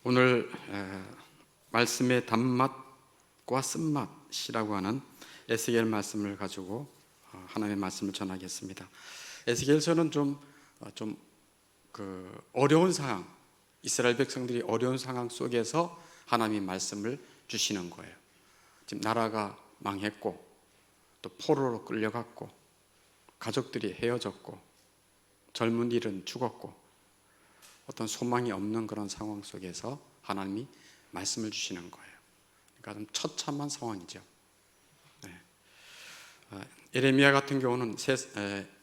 오늘 말씀의 단맛과 쓴맛이라고 하는 에스겔 말씀을 가지고 하나님의 말씀을 전하겠습니다. 에스겔서는 좀 어려운 상황, 이스라엘 백성들이 어려운 상황 속에서 하나님의 말씀을 주시는 거예요. 지금 나라가 망했고 또 포로로 끌려갔고 가족들이 헤어졌고 젊은이들은 죽었고 어떤 소망이 없는 그런 상황 속에서 하나님이 말씀을 주시는 거예요. 그러니까 좀 처참한 상황이죠. 예레미야 같은 경우는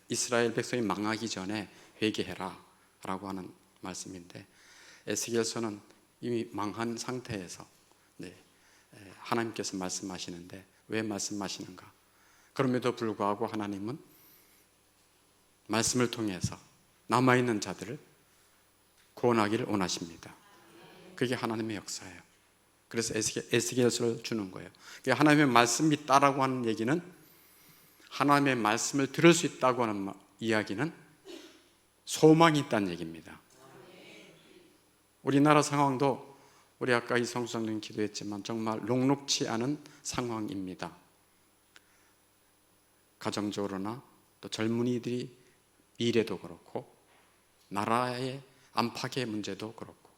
이스라엘 백성이 망하기 전에 회개해라 라고 하는 말씀인데, 에스겔서는 이미 망한 상태에서 하나님께서 말씀하시는데 왜 말씀하시는가? 그럼에도 불구하고 하나님은 말씀을 통해서 남아있는 자들을 구원하기를 원하십니다. 그게 하나님의 역사예요. 그래서 에스겔서를 주는 거예요. 하나님의 말씀이 있다라고 하는 얘기는, 하나님의 말씀을 들을 수 있다고 하는 이야기는 소망이 있다는 얘기입니다. 우리나라 상황도 우리 아까 이성수 장로님 기도했지만 정말 녹록치 않은 상황입니다. 가정적으로나 또 젊은이들이 미래도 그렇고 나라의 안팎의 문제도 그렇고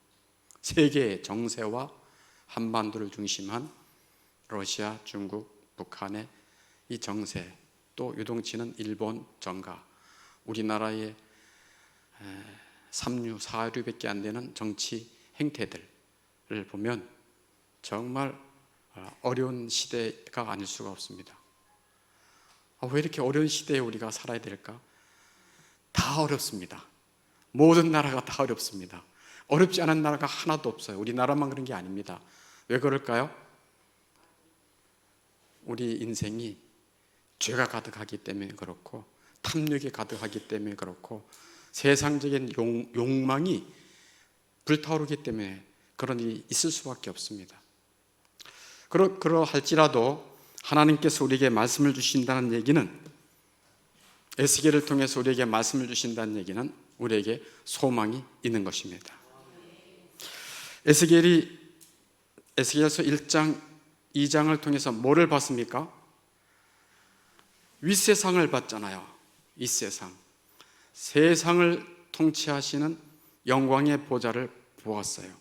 세계의 정세와 한반도를 중심한 러시아, 중국, 북한의 이 정세, 또 요동치는 일본 정가, 우리나라의 삼류, 사류밖에 안 되는 정치 행태들을 보면 정말 어려운 시대가 아닐 수가 없습니다. 왜 이렇게 어려운 시대에 우리가 살아야 될까? 다 어렵습니다. 모든 나라가 다 어렵습니다. 어렵지 않은 나라가 하나도 없어요. 우리나라만 그런 게 아닙니다. 왜 그럴까요? 우리 인생이 죄가 가득하기 때문에 그렇고, 탐욕이 가득하기 때문에 그렇고, 세상적인 욕망이 불타오르기 때문에 그런 일이 있을 수밖에 없습니다. 그러할지라도 하나님께서 우리에게 말씀을 주신다는 얘기는, 에스겔을 통해서 우리에게 말씀을 주신다는 얘기는 우리에게 소망이 있는 것입니다. 에스겔서 1장, 2장을 통해서 뭐를 봤습니까? 윗세상을 봤잖아요. 윗세상, 세상을 통치하시는 영광의 보좌를 보았어요.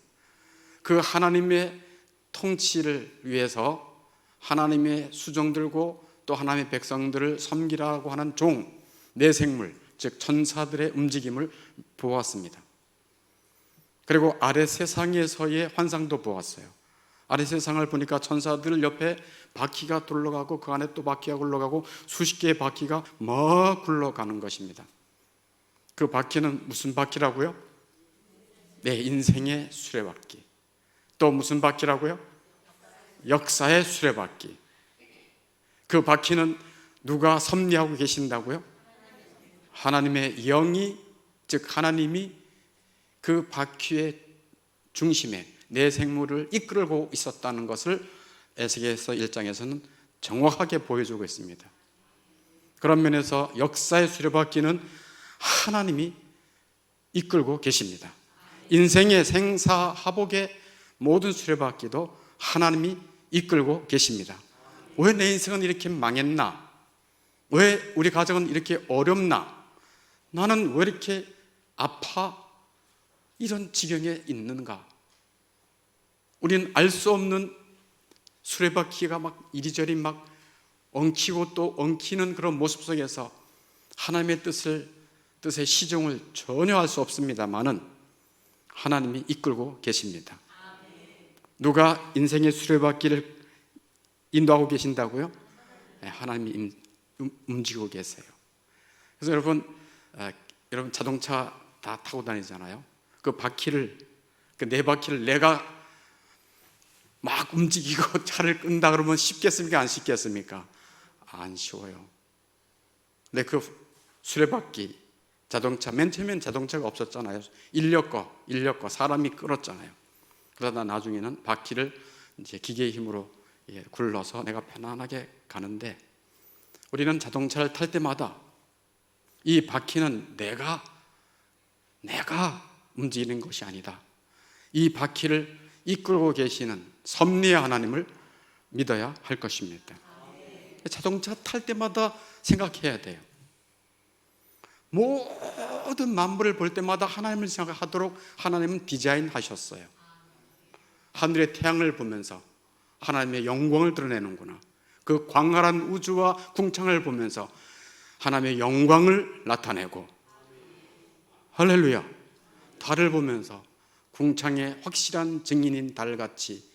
그 하나님의 통치를 위해서 하나님의 수종들고 또 하나님의 백성들을 섬기라고 하는 내생물, 즉 천사들의 움직임을 보았습니다. 그리고 아래 세상에서의 환상도 보았어요. 아래 세상을 보니까 천사들 옆에 바퀴가 돌아가고 그 안에 또 바퀴가 굴러가고 수십 개의 바퀴가 막 굴러가는 것입니다. 그 바퀴는 무슨 바퀴라고요? 네, 인생의 수레바퀴. 또 무슨 바퀴라고요? 역사의 수레바퀴. 그 바퀴는 누가 섭리하고 계신다고요? 하나님의 영이, 즉 하나님이 그 바퀴의 중심에 내 생물을 이끌고 있었다는 것을 에스겔서 1장에서는 정확하게 보여주고 있습니다. 그런 면에서 역사의 수레바퀴는 하나님이 이끌고 계십니다. 인생의 생사하복의 모든 수레바퀴도 하나님이 이끌고 계십니다. 왜 내 인생은 이렇게 망했나? 왜 우리 가정은 이렇게 어렵나? 나는 왜 이렇게 아파? 이런 지경에 있는가? 우리는 알 수 없는 수레바퀴가 막 이리저리 막 엉키고 또 엉키는 그런 모습 속에서 하나님의 뜻의 시종을 전혀 알 수 없습니다만은 하나님이 이끌고 계십니다. 누가 인생의 수레바퀴를 인도하고 계신다고요? 네, 하나님이 움직이고 계세요. 그래서 여러분 자동차 다 타고 다니잖아요. 그 바퀴를, 그 네 바퀴를 내가 막 움직이고 차를 끈다 그러면 쉽겠습니까? 안 쉽겠습니까? 안 쉬워요. 근데 그 수레바퀴, 자동차, 맨 처음엔 자동차가 없었잖아요. 인력거 사람이 끌었잖아요. 그러다 나중에는 바퀴를 이제 기계의 힘으로 굴러서 내가 편안하게 가는데, 우리는 자동차를 탈 때마다 이 바퀴는 내가 움직이는 것이 아니다. 이 바퀴를 이끌고 계시는 섭리의 하나님을 믿어야 할 것입니다. 자동차 탈 때마다 생각해야 돼요. 모든 만물을 볼 때마다 하나님을 생각하도록 하나님은 디자인하셨어요. 하늘의 태양을 보면서 하나님의 영광을 드러내는구나. 그 광활한 우주와 궁창을 보면서 하나님의 영광을 나타내고, 할렐루야, 달을 보면서 궁창의 확실한 증인인 달같이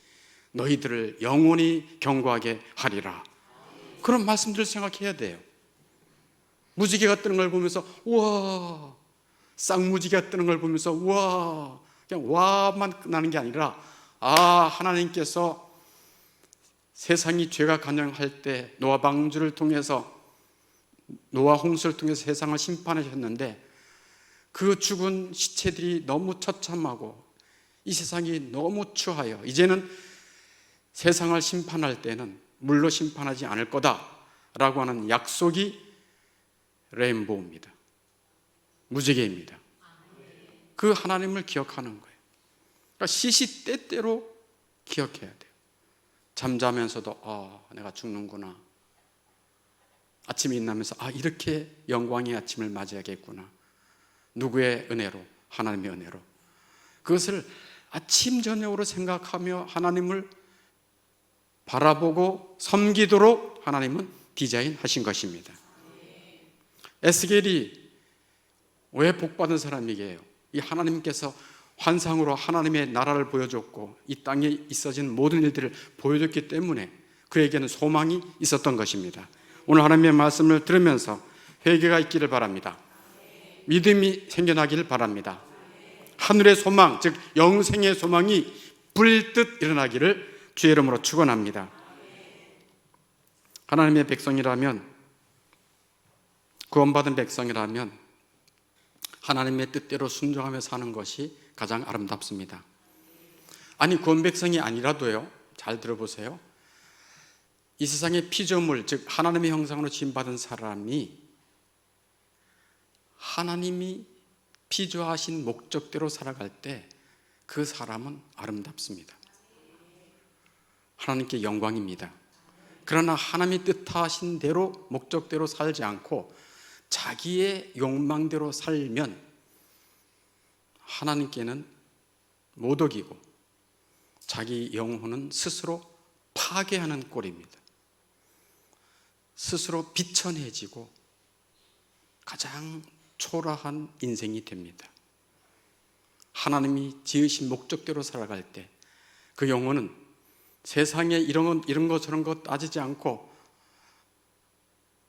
너희들을 영원히 경고하게 하리라. 그런 말씀들을 생각해야 돼요. 무지개가 뜨는 걸 보면서 우와, 쌍무지개가 뜨는 걸 보면서 우와, 그냥 와만 나는 게 아니라, 하나님께서 세상이 죄가 간영할 때 노아 방주를 통해서, 노아 홍수를 통해서 세상을 심판하셨는데, 그 죽은 시체들이 너무 처참하고 이 세상이 너무 추하여 이제는 세상을 심판할 때는 물로 심판하지 않을 거다라고 하는 약속이 레인보우입니다. 무지개입니다. 그 하나님을 기억하는 거예요. 그러니까 시시때때로 기억해야 돼요. 잠자면서도 내가 죽는구나. 아침에 일어나면서 이렇게 영광의 아침을 맞이하겠구나. 누구의 은혜로? 하나님의 은혜로. 그것을 아침 저녁으로 생각하며 하나님을 바라보고 섬기도록 하나님은 디자인하신 것입니다. 에스겔이 왜 복받은 사람이게요? 이 하나님께서 환상으로 하나님의 나라를 보여줬고 이 땅에 있어진 모든 일들을 보여줬기 때문에 그에게는 소망이 있었던 것입니다. 오늘 하나님의 말씀을 들으면서 회개가 있기를 바랍니다. 믿음이 생겨나기를 바랍니다. 하늘의 소망, 즉 영생의 소망이 불듯 일어나기를 주의 이름으로 축원합니다. 하나님의 백성이라면, 구원받은 백성이라면 하나님의 뜻대로 순종하며 사는 것이 가장 아름답습니다. 아니, 구원 백성이 아니라도요, 잘 들어보세요. 이 세상의 피조물, 즉 하나님의 형상으로 지음받은 사람이 하나님이 피조하신 목적대로 살아갈 때 그 사람은 아름답습니다. 하나님께 영광입니다. 그러나 하나님이 뜻하신 대로 목적대로 살지 않고 자기의 욕망대로 살면 하나님께는 모독이고 자기 영혼은 스스로 파괴하는 꼴입니다. 스스로 비천해지고 가장 초라한 인생이 됩니다. 하나님이 지으신 목적대로 살아갈 때 그 영혼은 세상에 이런 것 저런 것 따지지 않고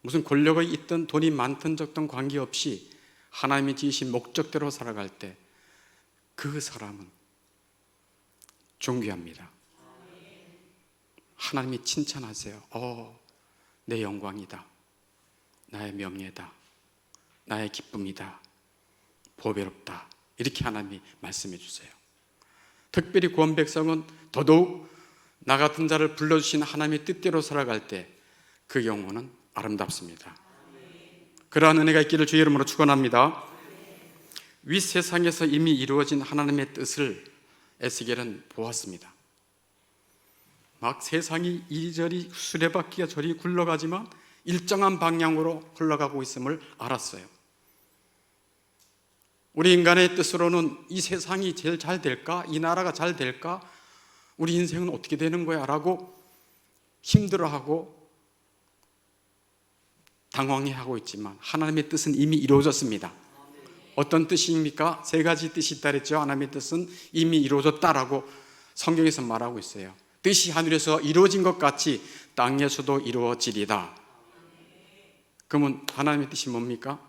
무슨 권력이 있든 돈이 많든 적든 관계없이 하나님이 지으신 목적대로 살아갈 때 그 사람은 존귀합니다. 하나님이 칭찬하세요. 내 영광이다. 나의 명예다. 나의 기쁨이다. 보배롭다. 이렇게 하나님이 말씀해 주세요. 특별히 구원 백성은 더더욱 나 같은 자를 불러주신 하나님의 뜻대로 살아갈 때 그 영혼은 아름답습니다. 그러한 은혜가 있기를 주의 이름으로 축원합니다. 윗 세상에서 이미 이루어진 하나님의 뜻을 에스겔은 보았습니다. 막 세상이 이리저리 수레바퀴가 저리 굴러가지만 일정한 방향으로 흘러가고 있음을 알았어요. 우리 인간의 뜻으로는 이 세상이 제일 잘 될까? 이 나라가 잘 될까? 우리 인생은 어떻게 되는 거야? 라고 힘들어하고 당황해하고 있지만 하나님의 뜻은 이미 이루어졌습니다. 어떤 뜻입니까? 세 가지 뜻이 있다 그랬죠. 하나님의 뜻은 이미 이루어졌다라고 성경에서 말하고 있어요. 뜻이 하늘에서 이루어진 것 같이 땅에서도 이루어지리다. 그러면 하나님의 뜻이 뭡니까?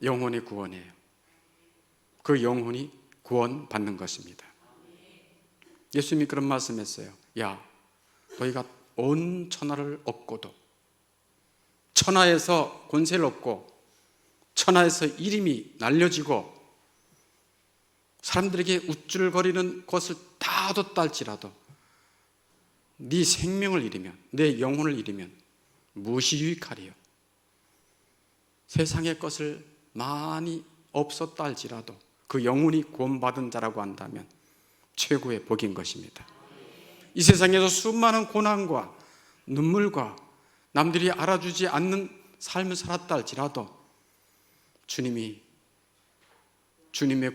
영혼의 구원이에요. 그 영혼이 구원받는 것입니다. 예수님이 그런 말씀했어요. 야, 너희가 온 천하를 얻고도 천하에서 권세를 얻고 천하에서 이름이 날려지고 사람들에게 우쭐거리는 것을 다 얻었다 할지라도 네 생명을 잃으면, 내 영혼을 잃으면 무엇이 유익하리요? 세상의 것을 많이 없었다 할지라도 그 영혼이 구원받은 자라고 한다면 최고의 복인 것입니다. 이 세상에서 수많은 고난과 눈물과 남들이 알아주지 않는 삶을 살았다 할지라도 주님의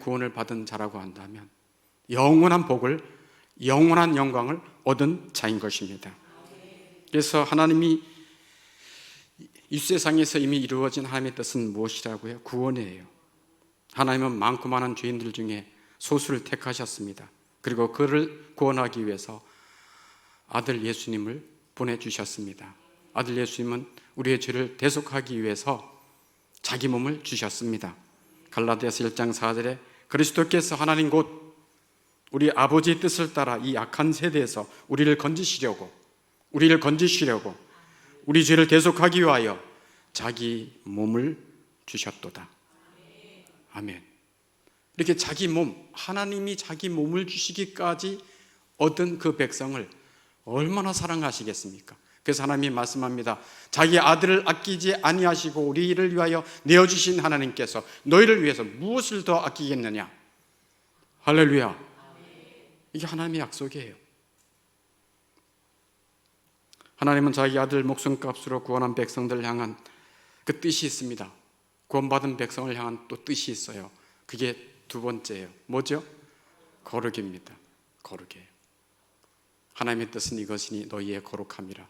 구원을 받은 자라고 한다면 영원한 복을, 영원한 영광을 얻은 자인 것입니다. 그래서 하나님이 이 세상에서 이미 이루어진 하나님의 뜻은 무엇이라고요? 구원이에요. 하나님은 많고 많은 죄인들 중에 소수를 택하셨습니다. 그리고 그를 구원하기 위해서 아들 예수님을 보내주셨습니다. 아들 예수님은 우리의 죄를 대속하기 위해서 자기 몸을 주셨습니다. 갈라디아서 1장 4절에 그리스도께서 하나님 곧 우리 아버지의 뜻을 따라 이 악한 세대에서 우리를 건지시려고 우리 죄를 대속하기 위하여 자기 몸을 주셨도다. 아멘. 이렇게 자기 몸, 하나님이 자기 몸을 주시기까지 얻은 그 백성을 얼마나 사랑하시겠습니까? 그래서 하나님이 말씀합니다. 자기 아들을 아끼지 아니하시고 우리를 위하여 내어주신 하나님께서 너희를 위해서 무엇을 더 아끼겠느냐? 할렐루야. 이게 하나님의 약속이에요. 하나님은 자기 아들 목숨값으로 구원한 백성들을 향한 그 뜻이 있습니다. 구원받은 백성을 향한 또 뜻이 있어요. 그게 두 번째예요. 뭐죠? 거룩입니다. 거룩이에요. 하나님의 뜻은 이것이니 너희의 거룩함이라.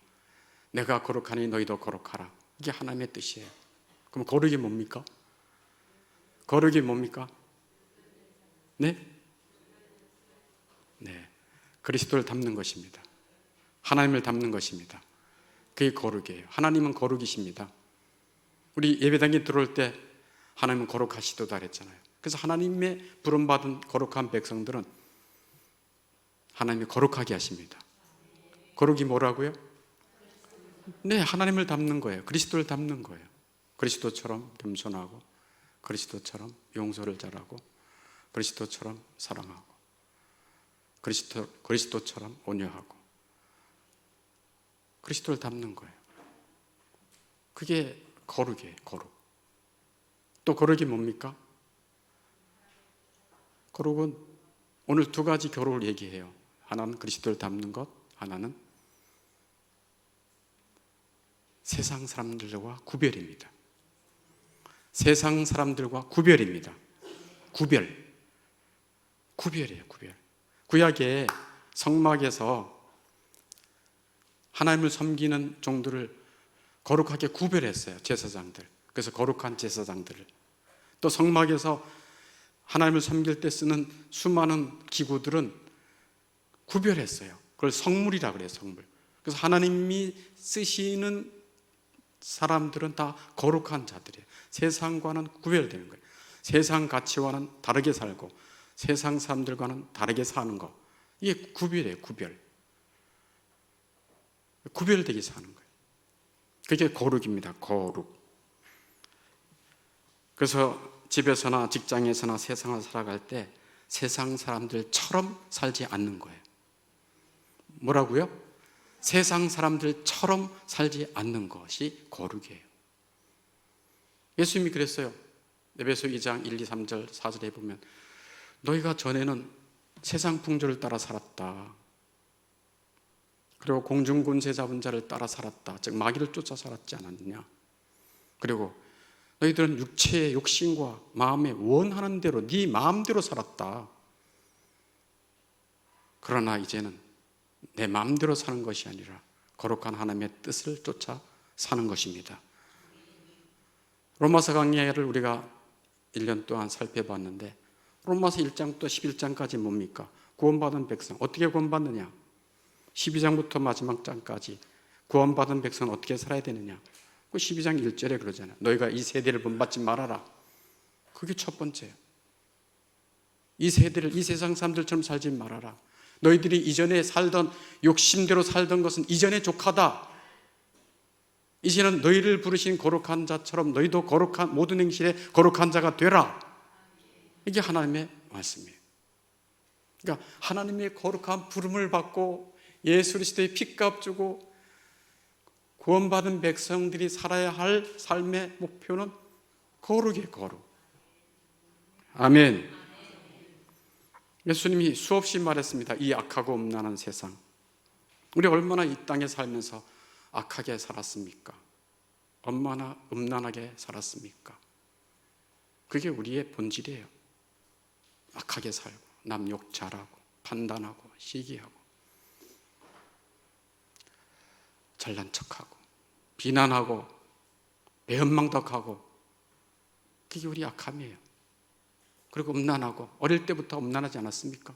내가 거룩하니 너희도 거룩하라. 이게 하나님의 뜻이에요. 그럼 거룩이 뭡니까? 거룩이 뭡니까? 네? 네. 그리스도를 닮는 것입니다. 하나님을 닮는 것입니다. 그게 거룩이에요. 하나님은 거룩이십니다. 우리 예배당에 들어올 때 하나님은 거룩하시도다 그랬잖아요. 그래서 하나님의 부름받은 거룩한 백성들은 하나님이 거룩하게 하십니다. 거룩이 뭐라고요? 네, 하나님을 닮는 거예요. 그리스도를 닮는 거예요. 그리스도처럼 겸손하고, 그리스도처럼 용서를 잘하고, 그리스도처럼 사랑하고, 그리스도처럼 온유하고, 그리스도를 닮는 거예요. 그게 거룩이에요. 거룩. 또 거룩이 뭡니까? 거룩은 오늘 두 가지 거룩을 얘기해요. 하나는 그리스도를 닮는 것, 하나는 세상 사람들과 구별입니다. 세상 사람들과 구별입니다. 구별이에요. 구별. 구약의 성막에서 하나님을 섬기는 종들을 거룩하게 구별했어요. 제사장들. 그래서 거룩한 제사장들을. 또 성막에서 하나님을 섬길 때 쓰는 수많은 기구들은 구별했어요. 그걸 성물이라 그래요. 성물. 그래서 하나님이 쓰시는 사람들은 다 거룩한 자들이에요. 세상과는 구별되는 거예요. 세상 가치와는 다르게 살고 세상 사람들과는 다르게 사는 거. 이게 구별이에요. 구별되게 사는 거예요. 그게 거룩입니다. 거룩. 그래서 집에서나 직장에서나 세상을 살아갈 때 세상 사람들처럼 살지 않는 거예요. 뭐라고요? 세상 사람들처럼 살지 않는 것이 거룩이에요. 예수님이 그랬어요. 에베소 2장 1, 2, 3절 4절에 보면 너희가 전에는 세상 풍조를 따라 살았다. 그리고 공중군세 잡은 자를 따라 살았다. 즉 마귀를 쫓아 살았지 않았느냐. 그리고 너희들은 육체의 욕심과 마음에 원하는 대로 네 마음대로 살았다. 그러나 이제는 내 마음대로 사는 것이 아니라 거룩한 하나님의 뜻을 쫓아 사는 것입니다. 로마서 강의를 우리가 1년 동안 살펴봤는데 로마서 1장부터 11장까지 뭡니까? 구원받은 백성 어떻게 구원받느냐? 12장부터 마지막 장까지 구원받은 백성은 어떻게 살아야 되느냐? 그 12장 1절에 그러잖아요. 너희가 이 세대를 본받지 말아라. 그게 첫 번째예요. 이 세대를 이 세상 사람들처럼 살지 말아라. 너희들이 이전에 살던 욕심대로 살던 것은 이전에 족하다. 이제는 너희를 부르신 거룩한 자처럼 너희도 거룩한 모든 행실에 거룩한 자가 되라. 이게 하나님의 말씀이에요. 그러니까 하나님의 거룩한 부름을 받고 예수 그리스도의 피값 주고 구원받은 백성들이 살아야 할 삶의 목표는 거룩이에요. 거룩. 아멘. 예수님이 수없이 말했습니다. 이 악하고 음란한 세상. 우리 얼마나 이 땅에 살면서 악하게 살았습니까? 얼마나 음란하게 살았습니까? 그게 우리의 본질이에요. 악하게 살고, 남 욕 잘하고, 판단하고, 시기하고, 잘난 척하고, 비난하고, 배은망덕하고, 그게 우리 악함이에요. 그리고 음란하고, 어릴 때부터 음란하지 않았습니까?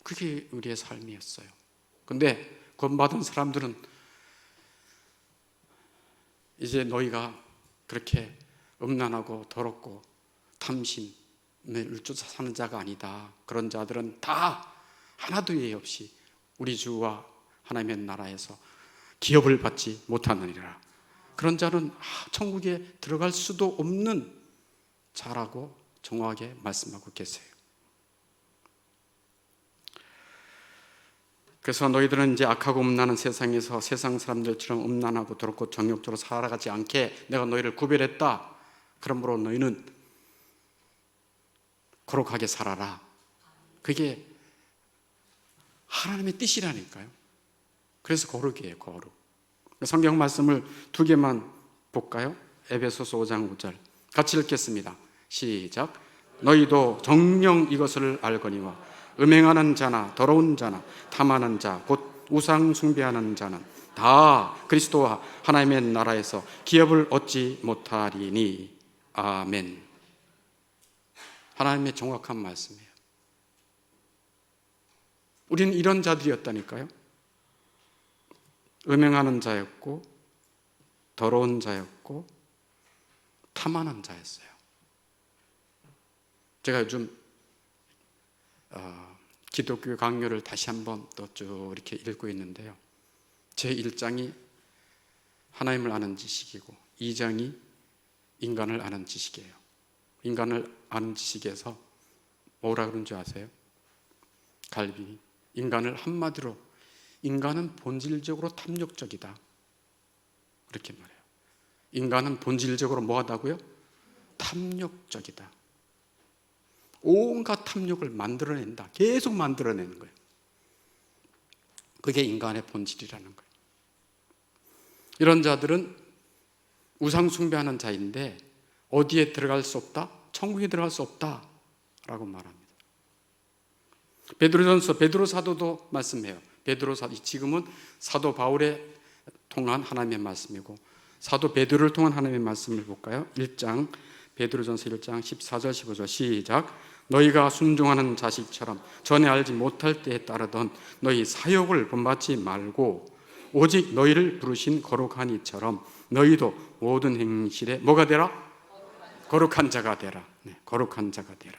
그게 우리의 삶이었어요. 근데 구원받은 사람들은 이제 너희가 그렇게 음란하고 더럽고 탐심을 쫓아 사는 자가 아니다. 그런 자들은 다 하나도 예외 없이 우리 주와 하나님의 나라에서 기업을 받지 못하느니라. 그런 자는 천국에 들어갈 수도 없는 자라고 정확하게 말씀하고 계세요. 그래서 너희들은 이제 악하고 음란한 세상에서 세상 사람들처럼 음란하고 더럽고 정욕적으로 살아가지 않게 내가 너희를 구별했다. 그러므로 너희는 거룩하게 살아라. 그게 하나님의 뜻이라니까요. 그래서 거룩이에요, 거룩. 성경 말씀을 두 개만 볼까요? 에베소서 5장 5절 같이 읽겠습니다. 시작. 너희도 정녕 이것을 알거니와 음행하는 자나 더러운 자나 탐하는 자 곧 우상 숭배하는 자는 다 그리스도와 하나님의 나라에서 기업을 얻지 못하리니. 아멘. 하나님의 정확한 말씀이에요. 우리는 이런 자들이었다니까요. 음행하는 자였고 더러운 자였고 탐하는 자였어요. 제가 요즘 기독교 강요를 다시 한번 또 쭉 이렇게 읽고 있는데요. 제 1장이 하나님을 아는 지식이고 2장이 인간을 아는 지식이에요. 인간을 아는 지식에서 뭐라 그런 줄 아세요? 갈비. 인간을 한마디로 인간은 본질적으로 탐욕적이다. 그렇게 말해요. 인간은 본질적으로 뭐하다고요? 탐욕적이다. 온갖 탐욕을 만들어낸다. 계속 만들어내는 거예요. 그게 인간의 본질이라는 거예요. 이런 자들은 우상 숭배하는 자인데 어디에 들어갈 수 없다? 천국에 들어갈 수 없다라고 말합니다. 베드로전서 베드로 사도도 말씀해요. 베드로 사도, 지금은 사도 바울에 통한 하나님의 말씀이고 사도 베드로를 통한 하나님의 말씀을 볼까요? 1장 베드로전서 1장 14절 15절 시작. 너희가 순종하는 자식처럼 전에 알지 못할 때에 따르던 너희 사욕을 본받지 말고 오직 너희를 부르신 거룩한 이처럼 너희도 모든 행실에 뭐가 되라? 거룩한 자가 되라. 네, 거룩한 자가 되라.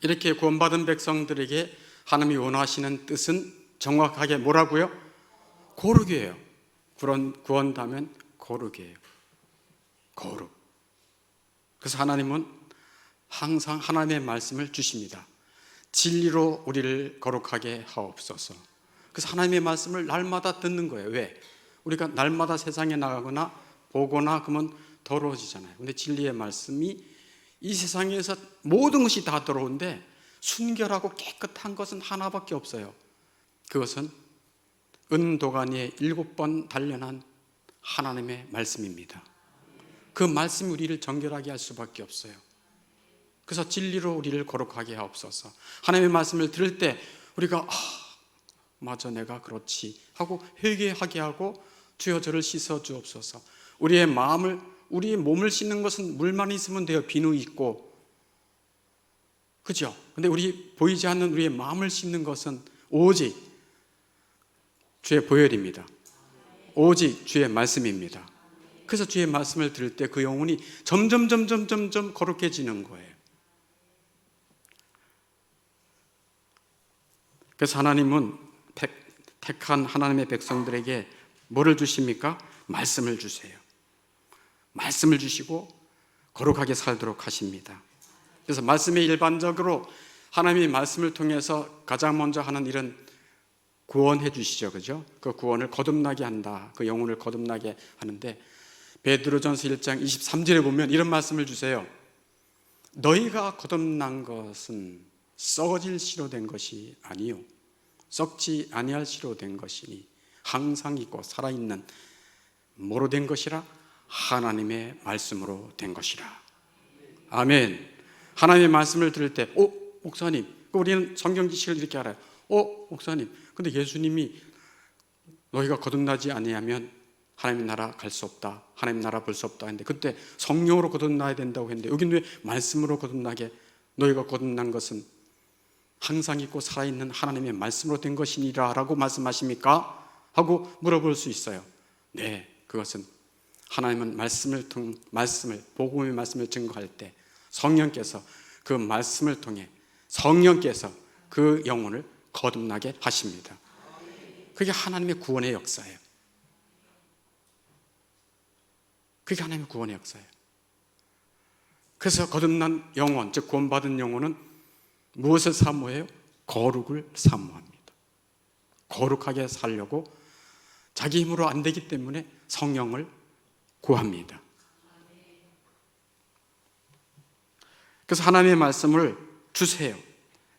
이렇게 구원받은 백성들에게 하나님이 원하시는 뜻은 정확하게 뭐라고요? 거룩이에요. 구원하면 거룩이에요. 거룩. 그래서 하나님은 항상 하나님의 말씀을 주십니다. 진리로 우리를 거룩하게 하옵소서. 그래서 하나님의 말씀을 날마다 듣는 거예요. 왜? 우리가 날마다 세상에 나가거나 보거나 그러면 더러워지잖아요. 근데 진리의 말씀이 이 세상에서 모든 것이 다 더러운데 순결하고 깨끗한 것은 하나밖에 없어요. 그것은 은도가니에 7번 단련한 하나님의 말씀입니다. 그 말씀이 우리를 정결하게 할 수밖에 없어요. 그래서 진리로 우리를 거룩하게 하옵소서. 하나님의 말씀을 들을 때 우리가 맞아 내가 그렇지 하고 회개하게 하고 주여 저를 씻어 주옵소서. 우리의 몸을 씻는 것은 물만 있으면 돼요. 비누 있고. 그죠? 근데 보이지 않는 우리의 마음을 씻는 것은 오직 주의 보혈입니다. 오직 주의 말씀입니다. 그래서 주의 말씀을 들을 때 그 영혼이 점점 거룩해지는 거예요. 그래서 하나님은 택한 하나님의 백성들에게 뭐를 주십니까? 말씀을 주세요. 말씀을 주시고 거룩하게 살도록 하십니다. 그래서 말씀에 일반적으로 하나님의 말씀을 통해서 가장 먼저 하는 일은 구원해 주시죠. 그죠? 그 구원을 거듭나게 한다. 그 영혼을 거듭나게 하는데 베드로전서 1장 23절에 보면 이런 말씀을 주세요. 너희가 거듭난 것은 썩어질 씨로 된 것이 아니요 썩지 아니할 씨로 된 것이니 항상 있고 살아있는 뭐로 된 것이라? 하나님의 말씀으로 된 것이라. 아멘. 하나님의 말씀을 들을 때 목사님, 우리는 성경 지식을 이렇게 알아요. 목사님, 근데 예수님이 너희가 거듭나지 아니하면 하나님 나라 갈 수 없다, 하나님 나라 볼 수 없다 했는데, 그때 성령으로 거듭나야 된다고 했는데 여기는 왜 말씀으로 거듭나게? 너희가 거듭난 것은 항상 있고 살아있는 하나님의 말씀으로 된 것이니라 라고 말씀하십니까? 하고 물어볼 수 있어요. 네, 그것은 하나님은 말씀을 복음의 말씀을 증거할 때 성령께서 그 말씀을 통해 성령께서 그 영혼을 거듭나게 하십니다. 그게 하나님의 구원의 역사예요. 그게 하나님의 구원의 역사예요. 그래서 거듭난 영혼, 즉 구원받은 영혼은 무엇을 사모해요? 거룩을 사모합니다. 거룩하게 살려고 자기 힘으로 안 되기 때문에 성령을 구합니다. 그래서 하나님의 말씀을 주세요.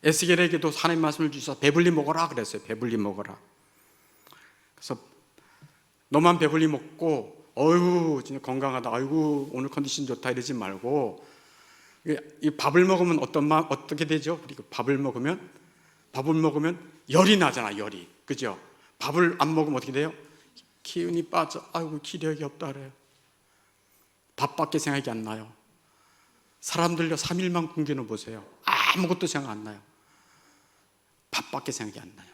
에스겔에게도 하나님의 말씀을 주셔서 배불리 먹어라 그랬어요. 배불리 먹어라. 그래서 너만 배불리 먹고 어휴 진짜 건강하다, 아이고 오늘 컨디션 좋다 이러지 말고, 이 밥을 먹으면 어떻게 되죠? 그리고 밥을 먹으면 열이 나잖아. 열이, 그죠? 밥을 안 먹으면 어떻게 돼요? 기운이 빠져. 아이고 기력이 없다 그래요. 밥밖에 생각이 안 나요. 사람들요 3일만 굶기는 보세요. 아무것도 생각 안 나요. 밥밖에 생각이 안 나요.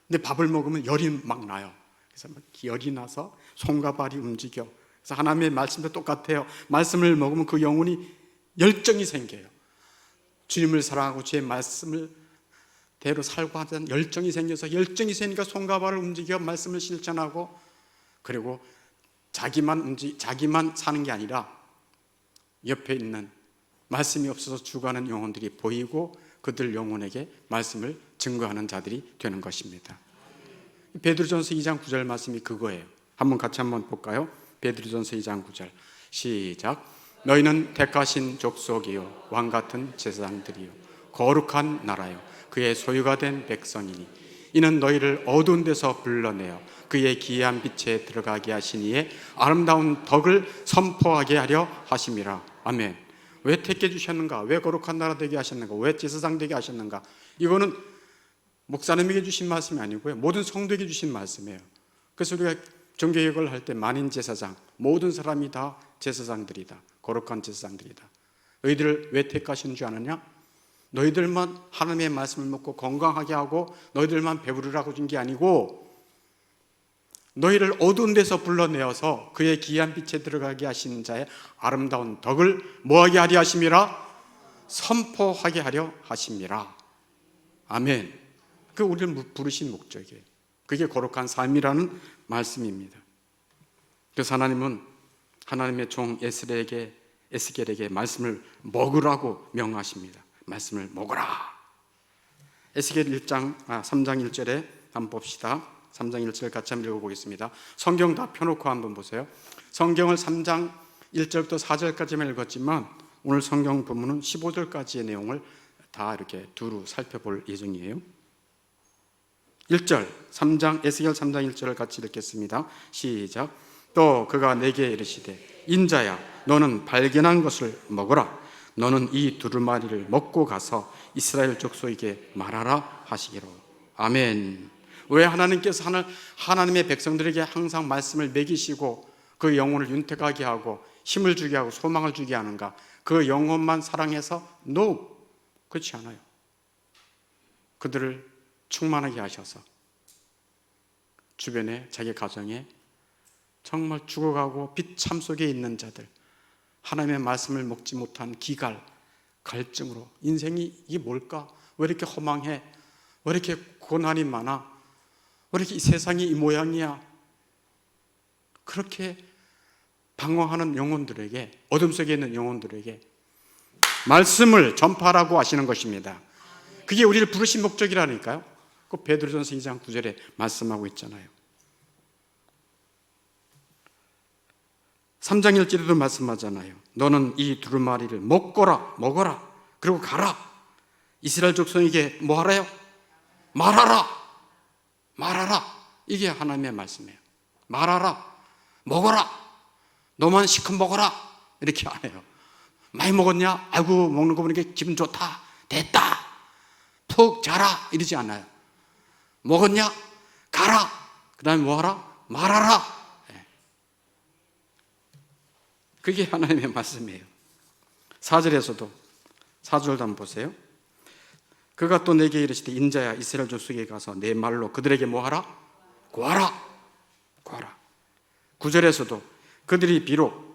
근데 밥을 먹으면 열이 막 나요. 그래서 막 열이 나서 손과 발이 움직여. 그래서 하나님의 말씀도 똑같아요. 말씀을 먹으면 그 영혼이 열정이 생겨요. 주님을 사랑하고 주의 말씀을 대로 살고 하는 열정이 생겨서, 열정이 생기니까 손과 발을 움직여 말씀을 실천하고, 그리고 자기만 사는 게 아니라 옆에 있는 말씀이 없어서 죽어가는 영혼들이 보이고 그들 영혼에게 말씀을 증거하는 자들이 되는 것입니다. 베드로전서 2장 9절 말씀이 그거예요. 같이 한번 볼까요? 베드로전서 2장 9절 시작. 너희는 택하신 족속이요 왕같은 제사장들이요 거룩한 나라요 그의 소유가 된 백성이니 이는 너희를 어두운 데서 불러내어 그의 기이한 빛에 들어가게 하시니에 아름다운 덕을 선포하게 하려 하심이라. 아멘. 왜 택해 주셨는가? 왜 거룩한 나라 되게 하셨는가? 왜 제사장 되게 하셨는가? 이거는 목사님에게 주신 말씀이 아니고요, 모든 성도에게 주신 말씀이에요. 그래서 우리가 종교개혁을 할 때 만인 제사장, 모든 사람이 다 제사장들이다, 거룩한 제사장들이다. 너희들을 왜 택하신 줄 아느냐? 너희들만 하나님의 말씀을 먹고 건강하게 하고 너희들만 배부르라고 준 게 아니고, 너희를 어두운 데서 불러내어서 그의 기이한 빛에 들어가게 하시는 자의 아름다운 덕을 뭐하게 하려 하심이라? 선포하게 하려 하심이라. 아멘. 그 우리를 부르신 목적이에요. 그게 거룩한 삶이라는 말씀입니다. 그래서 하나님은 하나님의 종 에스겔에게 말씀을 먹으라고 명하십니다. 말씀을 먹으라. 에스겔 3장 1절에 한번 봅시다. 3장 1절 같이 한번 읽어보겠습니다. 성경 다 펴놓고 한번 보세요. 성경을 3장 1절부터 4절까지만 읽었지만 오늘 성경 본문은 15절까지의 내용을 다 이렇게 두루 살펴볼 예정이에요. 1절, 에스겔 3장 1절을 같이 읽겠습니다. 시작. 또 그가 내게 이르시되 인자야 너는 발견한 것을 먹어라. 너는 이 두루마리를 먹고 가서 이스라엘 족속에게 말하라 하시기로. 아멘. 왜 하나님께서 하나님의 백성들에게 항상 말씀을 먹이시고 그 영혼을 윤택하게 하고 힘을 주게 하고 소망을 주게 하는가? 그 영혼만 사랑해서? No, 그렇지 않아요. 그들을 충만하게 하셔서 주변에, 자기 가정에 정말 죽어가고 비참 속에 있는 자들, 하나님의 말씀을 먹지 못한 기갈, 갈증으로 인생이 이게 뭘까? 왜 이렇게 허망해? 왜 이렇게 고난이 많아? 왜 이렇게 이 세상이 이 모양이야? 그렇게 방황하는 영혼들에게, 어둠 속에 있는 영혼들에게 말씀을 전파하라고 하시는 것입니다. 그게 우리를 부르신 목적이라니까요. 그 베드로전서 2장 9절에 말씀하고 있잖아요. 3장 1절에도 말씀하잖아요. 너는 이 두루마리를 먹어라. 그리고 가라. 이스라엘 족속에게 뭐 하라요? 말하라. 이게 하나님의 말씀이에요. 말하라. 먹어라. 너만 시큼 먹어라. 이렇게 안 해요. 많이 먹었냐? 아이고, 먹는 거 보니까 기분 좋다. 됐다. 푹 자라. 이러지 않아요. 먹었냐? 가라. 그 다음에 뭐 하라? 말하라. 그게 하나님의 말씀이에요. 4절에서도 4절도 한번 보세요. 그가 또 내게 이르시되 인자야 이스라엘 족속에 가서 내 말로 그들에게 뭐 하라? 구하라. 9절에서도 그들이 비록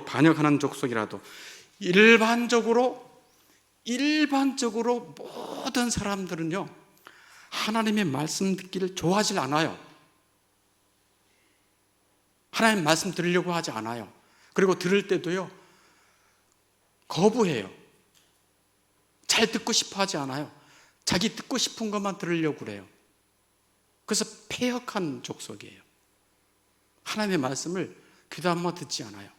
반역하는 족속이라도 일반적으로 모든 사람들은요 하나님의 말씀 듣기를 좋아하지 않아요. 하나님 말씀 들으려고 하지 않아요. 그리고 들을 때도요 거부해요. 잘 듣고 싶어 하지 않아요. 자기 듣고 싶은 것만 들으려고 그래요. 그래서 패역한 족속이에요. 하나님의 말씀을 귀담아 듣지 않아요.